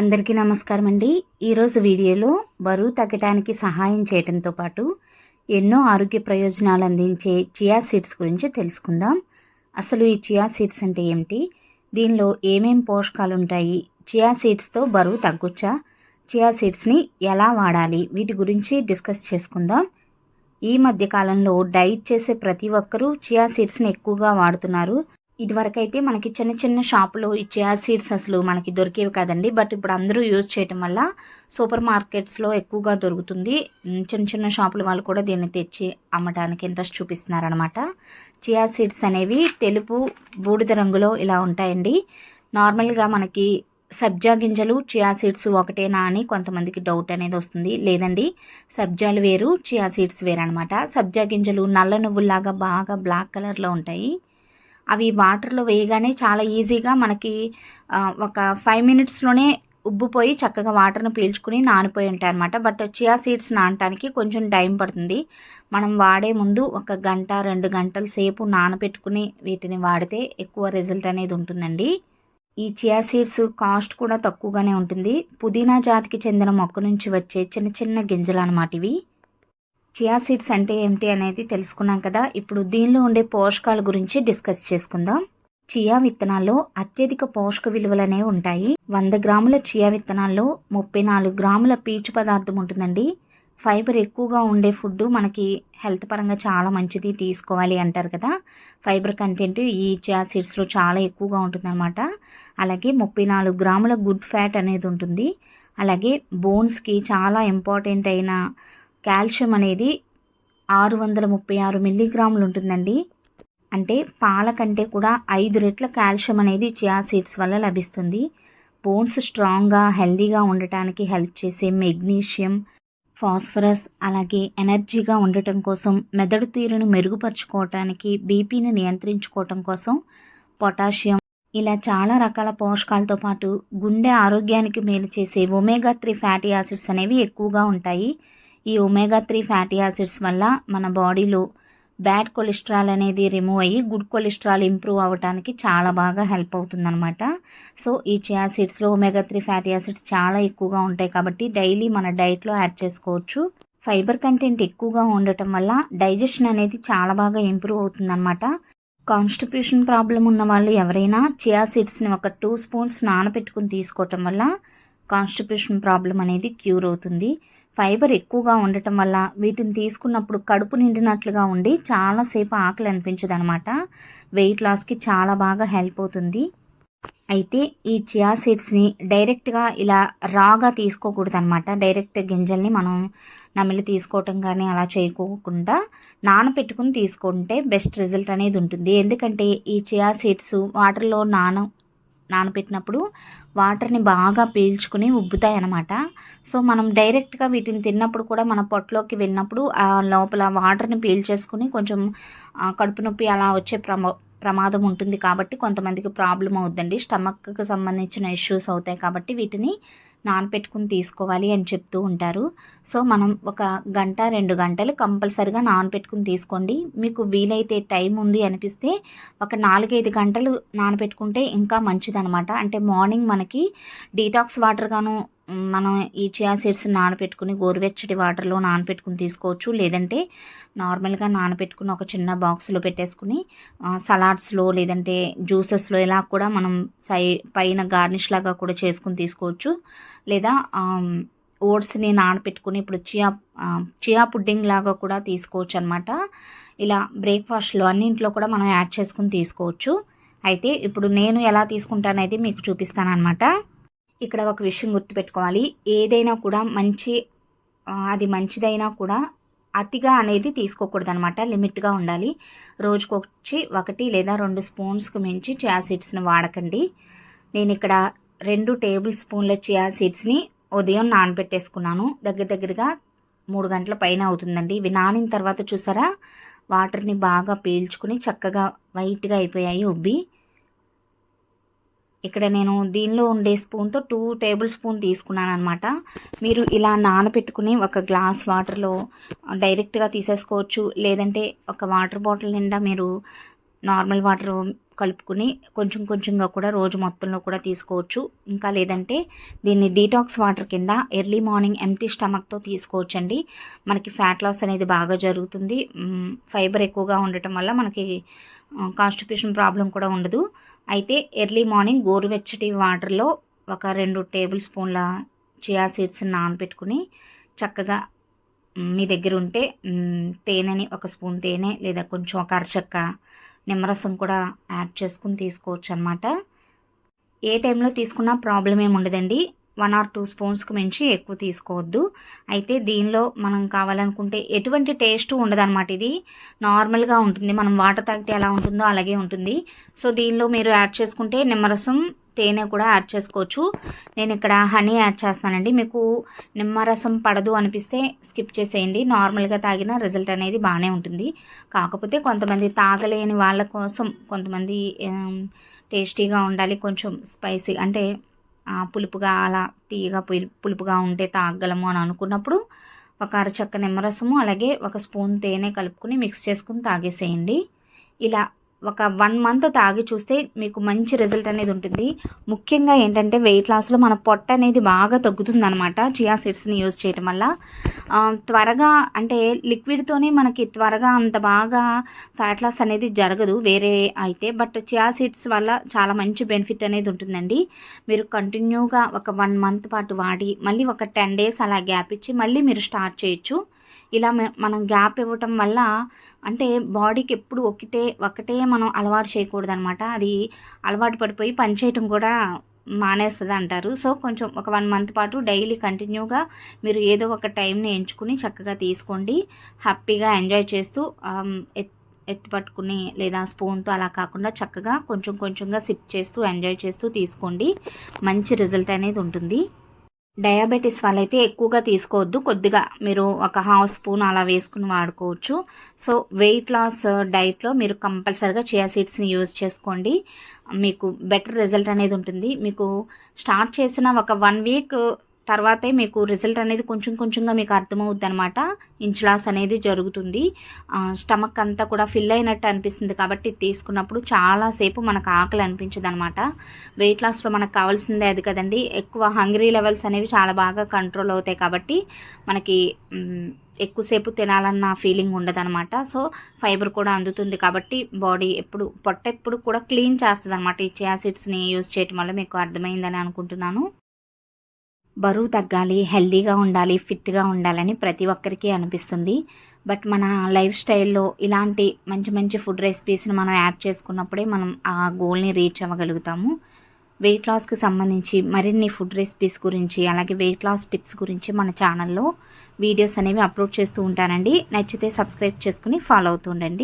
అందరికీ నమస్కారం అండి. ఈరోజు వీడియోలో బరువు తగ్గడానికి సహాయం చేయడంతో పాటు ఎన్నో ఆరోగ్య ప్రయోజనాలు అందించే చియా సీడ్స్ గురించి తెలుసుకుందాం. అసలు ఈ చియా సీడ్స్ అంటే ఏమిటి, దీనిలో ఏమేం పోషకాలు ఉంటాయి, చియా సీడ్స్తో బరువు తగ్గొచ్చా, చియా సీడ్స్ని ఎలా వాడాలి, వీటి గురించి డిస్కస్ చేసుకుందాం. ఈ మధ్య కాలంలో డైట్ చేసే ప్రతి ఒక్కరూ చియా సీడ్స్ని ఎక్కువగా వాడుతున్నారు. ఇదివరకైతే మనకి చిన్న చిన్న షాపులో ఈ చియా సీడ్స్ అసలు మనకి దొరికేవి కాదండి. బట్ ఇప్పుడు అందరూ యూజ్ చేయటం వల్ల సూపర్ మార్కెట్స్లో ఎక్కువగా దొరుకుతుంది. చిన్న చిన్న షాపుల వాళ్ళు కూడా దీన్ని తెచ్చి అమ్మటానికి ఇంట్రెస్ట్ చూపిస్తున్నారనమాట. చియా సీడ్స్ అనేవి తెలుపు బూడిద రంగులో ఇలా ఉంటాయండి. నార్మల్గా మనకి సబ్జా గింజలు చియా సీడ్స్ ఒకటేనా అని కొంతమందికి డౌట్ అనేది వస్తుంది. లేదండి, సబ్జాలు వేరు, చియా సీడ్స్ వేరు అనమాట. సబ్జా గింజలు నల్ల నువ్వుల్లాగా బాగా బ్లాక్ కలర్లో ఉంటాయి. అవి వాటర్లో వేయగానే చాలా ఈజీగా మనకి ఒక 5 మినిట్స్లోనే ఉబ్బిపోయి చక్కగా వాటర్ను పీల్చుకుని నానిపోయి ఉంటాయి అనమాట. బట్ చియా సీడ్స్ నానటానికి కొంచెం టైం పడుతుంది. మనం వాడే ముందు 1 గంట 2 గంటల సేపు నానబెట్టుకుని వీటిని వాడితే ఎక్కువ రిజల్ట్ అనేది ఉంటుందండి. ఈ చియా సీడ్స్ కాస్ట్ కూడా తక్కువగానే ఉంటుంది. పుదీనా జాతికి చెందిన మొక్క నుంచి వచ్చే చిన్న చిన్న గింజలు అనమాట ఇవి. చియా సీడ్స్ అంటే ఏమిటి అనేది తెలుసుకున్నాం కదా. ఇప్పుడు దీనిలో ఉండే పోషకాల గురించి డిస్కస్ చేసుకుందాం. చియా విత్తనాల్లో అత్యధిక పోషక విలువలు అనేవి ఉంటాయి. 100 గ్రాముల చియా విత్తనాల్లో 34 గ్రాముల పీచు పదార్థం ఉంటుందండి. ఫైబర్ ఎక్కువగా ఉండే ఫుడ్ మనకి హెల్త్ పరంగా చాలా మంచిది, తీసుకోవాలి అంటారు కదా. ఫైబర్ కంటెంట్ ఈ చియా సీడ్స్లో చాలా ఎక్కువగా ఉంటుందన్నమాట. అలాగే 34 గ్రాముల గుడ్ ఫ్యాట్ అనేది ఉంటుంది. అలాగే బోన్స్కి చాలా ఇంపార్టెంట్ అయిన కాల్షియం అనేది 636 మిల్లీగ్రాములు ఉంటుందండి. అంటే పాల కంటే కూడా 5 రెట్ల కాల్షియం అనేది చియా సీడ్స్ వల్ల లభిస్తుంది. బోన్స్ స్ట్రాంగ్గా హెల్దీగా ఉండటానికి హెల్ప్ చేసే మెగ్నీషియం, ఫాస్ఫరస్, అలాగే ఎనర్జీగా ఉండటం కోసం, మెదడు తీరును మెరుగుపరుచుకోవటానికి, బీపీని నియంత్రించుకోవటం కోసం పొటాషియం, ఇలా చాలా రకాల పోషకాలతో పాటు గుండె ఆరోగ్యానికి మేలు చేసే ఒమేగా 3 ఫ్యాటీ యాసిడ్స్ అనేవి ఎక్కువగా ఉంటాయి. ఈ ఒమేగా 3 ఫ్యాటీ యాసిడ్స్ వల్ల మన బాడీలో బ్యాడ్ కొలెస్ట్రాల్ అనేది రిమూవ్ అయ్యి గుడ్ కొలెస్ట్రాల్ ఇంప్రూవ్ అవ్వడానికి చాలా బాగా హెల్ప్ అవుతుందన్నమాట. సో ఈ చియా సీడ్స్లో ఒమేగా 3 ఫ్యాటీ యాసిడ్స్ చాలా ఎక్కువగా ఉంటాయి కాబట్టి డైలీ మన డైట్లో యాడ్ చేసుకోవచ్చు. ఫైబర్ కంటెంట్ ఎక్కువగా ఉండటం వల్ల డైజెషన్ అనేది చాలా బాగా ఇంప్రూవ్ అవుతుందన్నమాట. కాన్స్టిపేషన్ ప్రాబ్లం ఉన్న వాళ్ళు ఎవరైనా చియా సీడ్స్ని ఒక 2 స్పూన్స్ నానబెట్టుకుని తీసుకోవటం వల్ల కాన్స్టిపేషన్ ప్రాబ్లం అనేది క్యూర్ అవుతుంది. ఫైబర్ ఎక్కువగా ఉండటం వల్ల వీటిని తీసుకున్నప్పుడు కడుపు నిండినట్లుగా ఉండి చాలాసేపు ఆకలి అనిపించదు అనమాట. వెయిట్ లాస్కి చాలా బాగా హెల్ప్ అవుతుంది. అయితే ఈ చియా సీడ్స్ని డైరెక్ట్గా ఇలా రాగా తీసుకోకూడదు అనమాట. డైరెక్ట్ గింజల్ని మనం నమిలి తీసుకోవటం కానీ అలా చేయకోకుండా నానపెట్టుకుని తీసుకుంటే బెస్ట్ రిజల్ట్ అనేది ఉంటుంది. ఎందుకంటే ఈ చియా సీడ్స్ వాటర్లో నానబెట్టినప్పుడు వాటర్ని బాగా పీల్చుకుని ఉబ్బుతాయి అన్నమాట. సో మనం డైరెక్ట్గా వీటిని తిన్నప్పుడు కూడా మన పొట్టలోకి వెళ్ళినప్పుడు ఆ లోపల వాటర్ని పీల్చేసుకుని కొంచెం కడుపు నొప్పి అలా వచ్చే ప్రమాదం ఉంటుంది. కాబట్టి కొంతమందికి ప్రాబ్లం అవుతుందండి, స్టమక్కి సంబంధించిన ఇష్యూస్ అవుతాయి. కాబట్టి వీటిని నానపెట్టుకుని తీసుకోవాలి అని చెప్తూ ఉంటారు. సో మనం 1 గంట 2 గంటలు కంపల్సరిగా నానపెట్టుకుని తీసుకోండి. మీకు వీలైతే టైం ఉంది అనిపిస్తే ఒక 4-5 గంటలు నానపెట్టుకుంటే ఇంకా మంచిదనమాట. అంటే మార్నింగ్ మనకి డీటాక్స్ వాటర్గాను మనం ఈ చియా సీడ్స్ నానపెట్టుకుని గోరువెచ్చటి వాటర్లో నానపెట్టుకుని తీసుకోవచ్చు. లేదంటే నార్మల్గా నానపెట్టుకుని ఒక చిన్న బాక్స్లో పెట్టేసుకుని సలాడ్స్లో లేదంటే జ్యూసెస్లో ఇలా కూడా మనం పైన గార్నిష్ లాగా కూడా చేసుకుని తీసుకోవచ్చు. లేదా ఓట్స్ని నానపెట్టుకుని ఇప్పుడు చియా పుడ్డింగ్ లాగా కూడా తీసుకోవచ్చు అనమాట. ఇలా బ్రేక్ఫాస్ట్లో అన్నింట్లో కూడా మనం యాడ్ చేసుకుని తీసుకోవచ్చు. అయితే ఇప్పుడు నేను ఎలా తీసుకుంటానైతే మీకు చూపిస్తాను అనమాట. ఇక్కడ ఒక విషయం గుర్తుపెట్టుకోవాలి, ఏదైనా కూడా అది మంచిదైనా కూడా అతిగా అనేది తీసుకోకూడదు అనమాట. లిమిట్గా ఉండాలి. రోజుకొచ్చి 1 లేదా 2 స్పూన్స్కి మించి చియా సీడ్స్ని వాడకండి. నేను ఇక్కడ 2 టేబుల్ స్పూన్ల చియా సీడ్స్ని ఉదయం నానబెట్టేసుకున్నాను. దగ్గరగా 3 గంటల పైన అవుతుందండి. ఇవి నానిన తర్వాత చూసారా వాటర్ని బాగా పీల్చుకుని చక్కగా వైట్గా అయిపోయాయి ఉబ్బి. ఇక్కడ నేను దీనిలో ఉండే స్పూన్తో 2 టేబుల్ స్పూన్ తీసుకున్నాను అనమాట. మీరు ఇలా నానబెట్టుకుని 1 గ్లాస్ వాటర్లో డైరెక్ట్గా తీసేసుకోవచ్చు. లేదంటే ఒక వాటర్ బాటిల్ నిండా మీరు నార్మల్ వాటర్ కలుపుకుని కొంచెం కొంచెంగా కూడా రోజు మొత్తంలో కూడా తీసుకోవచ్చు. ఇంకా లేదంటే దీన్ని డీటాక్స్ వాటర్ కింద ఎర్లీ మార్నింగ్ ఎంప్టీ స్టమక్తో తీసుకోవచ్చండి. మనకి ఫ్యాట్ లాస్ అనేది బాగా జరుగుతుంది. ఫైబర్ ఎక్కువగా ఉండటం వల్ల మనకి కాన్స్టిపేషన్ ప్రాబ్లం కూడా ఉండదు. అయితే ఎర్లీ మార్నింగ్ గోరువెచ్చటి వాటర్లో ఒక 2 టేబుల్ స్పూన్ల చియా సీడ్స్ని నానబెట్టుకుని చక్కగా మీ దగ్గర ఉంటే తేనెని ఒక స్పూన్ తేనె లేదా కొంచెం ఒక అరచక్క నిమ్మరసం కూడా యాడ్ చేసుకుని తీసుకోవచ్చు అనమాట. ఏ టైంలో తీసుకున్నా ప్రాబ్లం ఏమి ఉండదండి. 1 or 2 స్పూన్స్కి మించి ఎక్కువ తీసుకోవద్దు. అయితే దీనిలో మనం కావాలనుకుంటే ఎటువంటి టేస్ట్ ఉండదన్నమాట. ఇది నార్మల్గా ఉంటుంది. మనం వాటర్ తాగితే ఎలా ఉంటుందో అలాగే ఉంటుంది. సో దీనిలో మీరు యాడ్ చేసుకుంటే నిమ్మరసం తేనె కూడా యాడ్ చేసుకోవచ్చు. నేను ఇక్కడ హనీ యాడ్ చేస్తానండి. మీకు నిమ్మరసం పడదు అనిపిస్తే స్కిప్ చేసేయండి. నార్మల్గా తాగిన రిజల్ట్ అనేది బాగానే ఉంటుంది. కాకపోతే కొంతమంది తాగలేని వాళ్ళ కోసం కొంతమంది టేస్టీగా ఉండాలి, కొంచెం స్పైసీ అంటే పులుపుగా అలా తీయగా పులుపుగా ఉంటే తాగలము అని అనుకున్నప్పుడు ఒక అరచక్క నిమ్మరసము అలాగే ఒక స్పూన్ తేనె కలుపుకుని మిక్స్ చేసుకుని తాగేసేయండి. ఇలా ఒక 1 మంత్ తాగి చూస్తే మీకు మంచి రిజల్ట్ అనేది ఉంటుంది. ముఖ్యంగా ఏంటంటే వెయిట్ లాస్లో మన పొట్ట అనేది బాగా తగ్గుతుంది అనమాట చియా సీడ్స్ని యూజ్ చేయడం వల్ల. త్వరగా అంటే లిక్విడ్తోనే మనకి త్వరగా అంత బాగా ఫ్యాట్ లాస్ అనేది జరగదు వేరే అయితే. బట్ చియా సీడ్స్ వల్ల చాలా మంచి బెనిఫిట్ అనేది ఉంటుందండి. మీరు కంటిన్యూగా ఒక 1 మంత్ పాటు వాడి మళ్ళీ ఒక 10 days అలా గ్యాప్ ఇచ్చి మళ్ళీ మీరు స్టార్ట్ చేయొచ్చు. ఇలా మనం గ్యాప్ ఇవ్వటం వల్ల అంటే బాడీకి ఎప్పుడు ఒకటే మనం అలవాటు చేయకూడదు అనమాట. అది అలవాటు పడిపోయి పని చేయటం కూడా మానేస్తుంది అంటారు. సో కొంచెం ఒక 1 మంత్ పాటు డైలీ కంటిన్యూగా మీరు ఏదో ఒక టైంని ఎంచుకుని చక్కగా తీసుకోండి. హ్యాపీగా ఎంజాయ్ చేస్తూ ఎత్తి పట్టుకుని లేదా స్పూన్తో అలా కాకుండా చక్కగా కొంచెం కొంచెంగా సిప్ చేస్తూ ఎంజాయ్ చేస్తూ తీసుకోండి. మంచి రిజల్ట్ అనేది ఉంటుంది. డయాబెటీస్ వాళ్ళైతే ఎక్కువగా తీసుకోవద్దు. కొద్దిగా మీరు ఒక 1/2 స్పూన్ అలా వేసుకుని వాడుకోవచ్చు. సో వెయిట్ లాస్ డైట్లో మీరు కంపల్సరిగా చియా సీడ్స్ని యూజ్ చేసుకోండి. మీకు బెటర్ రిజల్ట్ అనేది ఉంటుంది. మీకు స్టార్ట్ చేసిన ఒక 1 వీక్ తర్వాతే మీకు రిజల్ట్ అనేది కొంచెం కొంచెంగా మీకు అర్థమవుద్ది అనమాట. ఇంచ్ లాస్ అనేది జరుగుతుంది. స్టమక్ అంతా కూడా ఫిల్ అయినట్టు అనిపిస్తుంది. కాబట్టి తీసుకున్నప్పుడు చాలాసేపు మనకు ఆకలి అనిపించదు అనమాట. వెయిట్ లాస్లో మనకు కావాల్సిందే అది కదండి. ఎక్కువ హంగ్రీ లెవెల్స్ అనేవి చాలా బాగా కంట్రోల్ అవుతాయి. కాబట్టి మనకి ఎక్కువసేపు తినాలన్న ఫీలింగ్ ఉండదన్నమాట. సో ఫైబర్ కూడా అందుతుంది. కాబట్టి బాడీ పొట్ట ఎప్పుడు కూడా క్లీన్ చేస్తుంది అనమాట. ఈ చియా సీడ్స్ని యూజ్ చేయడం వల్ల మీకు అర్థమైందని అనుకుంటున్నాను. బరువు తగ్గాలి, హెల్తీగా ఉండాలి, ఫిట్గా ఉండాలని ప్రతి ఒక్కరికి అనిపిస్తుంది. బట్ మన లైఫ్ స్టైల్లో ఇలాంటి మంచి మంచి ఫుడ్ రెసిపీస్ని మనం యాడ్ చేసుకున్నప్పుడే మనం ఆ గోల్ని రీచ్ అవ్వగలుగుతాము. వెయిట్ లాస్కి సంబంధించి మరిన్ని ఫుడ్ రెసిపీస్ గురించి అలాగే వెయిట్ లాస్ టిప్స్ గురించి మన ఛానల్లో వీడియోస్ అనేవి అప్లోడ్ చేస్తూ ఉంటానండి. నచ్చితే సబ్స్క్రైబ్ చేసుకుని ఫాలో అవుతూ ఉండండి.